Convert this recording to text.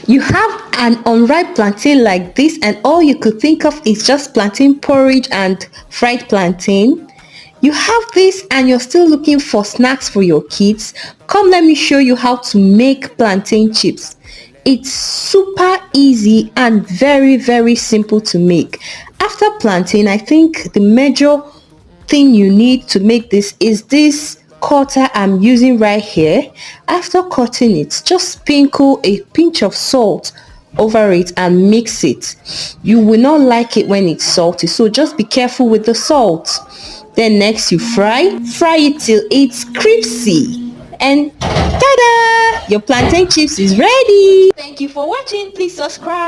You have an unripe plantain like this and all you could think of is just plantain porridge and fried plantain. You have this and you're still looking for snacks for your kids. Come, let me show you how to make plantain chips. It's super easy and very simple to make. After plantain, I think the major thing you need to make this is this cutter I'm using right here. After cutting it, just sprinkle a pinch of salt over it and mix it. You will not like it when it's salty, so just be careful with the salt. Then next you fry it till it's crispy, and ta-da! Your plantain chips is ready. Thank you for watching. Please subscribe.